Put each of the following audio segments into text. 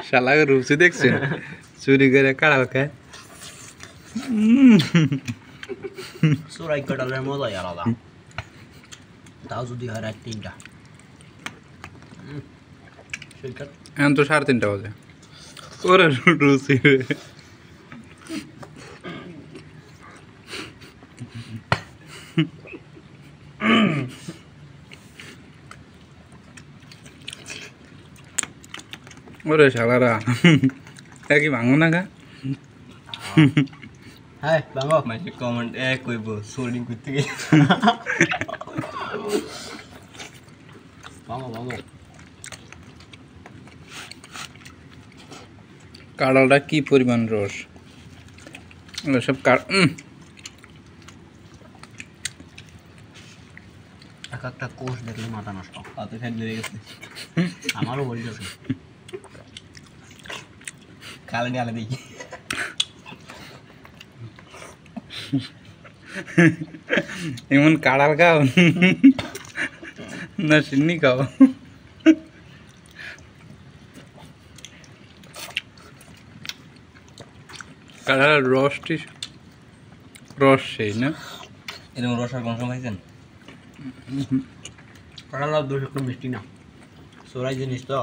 শালাকে রুচি দেখছেন চুরি করে কাড়াল খায় চোরাই কাটালের মজাই আলাদা তাও যদি হয় রাত 3টা এখন তো 3:30 বাজে ওরে রুচি ওরে শালারা কি ভাঙো না গা হ্যাঁ ভাঙো মাঝে কমেন্ট এক কইব সোল্ডিং করতে গিয়ে ভাঙো ভাঙো কাড়ালটা কি পরিমাণ রস সব এক একটা কোষ দেখলে মাথা নষ্ট হাতে খাই লেগে গেছে আমারও বলে গেছে কালে নিয়ে আলে দেখি এমন কাড়াল খাও না সিন্নি খাও কাড়াল রস সেই না এরকম রসার গন্ধ খাইছেন কাটালার দোষ একটু মিষ্টি না চোরাই জিনিস তো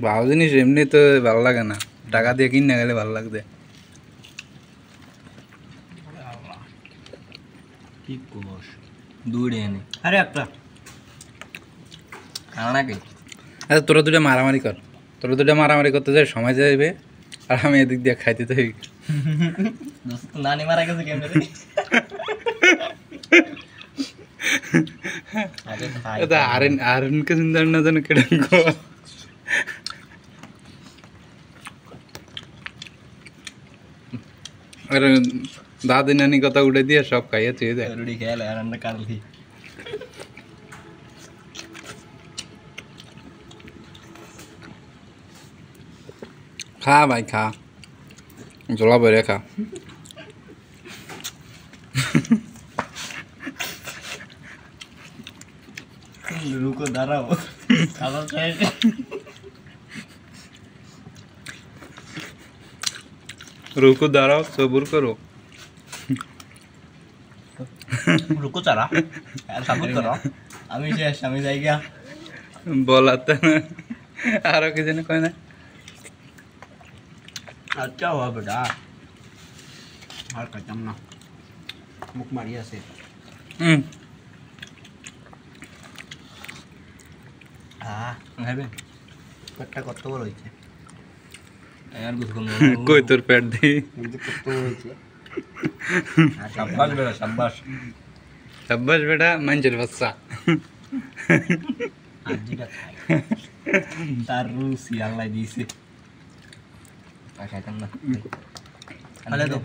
ভালো জিনিস এমনি তো ভালো লাগে না টাকা দিয়ে কিনে গেলে ভালো লাগবে কি কোষ দূরে এনে আরে একটা খানা নাকি আচ্ছা তোরা দুটো মারামারি কর তোরা দুটো মারামারি করতে যাই সময় যাবে আর আমি এদিক দিয়ে খাইতে তো দোস্ত নানি মারা গেছে কেমনে রে আগে খাই আরেনকে চিন্তা না জানো কেটে আর দাদি নানি কথা উঠে দিয়ে সব খাইয়ে চুয়ে দেয় রুটি খেয়ে আর আমরা কাটলি খা ভাই খা জলা বইরে খা রুকো দাঁড়াও খাবার খাই रुको दाঁড়াও সবুর করো রুকো চারা আর সাবুত করো আমি শেষ আমি যাই গিয়া বলাতে না আরো কি জানি কয় না আচ্ছা হবে বেটা আর খাইতাম না মুখ মারি আছে খাইবে পেটটা কত বড় হয়েছে আর গুছ কম কই তোর পেট দি কত বড় হয়েছে সাব্বাস বেটা সাব্বাস সাব্বাস বেটা মাঞ্জের বাচ্চা আজিটা খাই তার রুচি আল্লাহ দিয়েছে আর খাইতাম না ফেলে দাও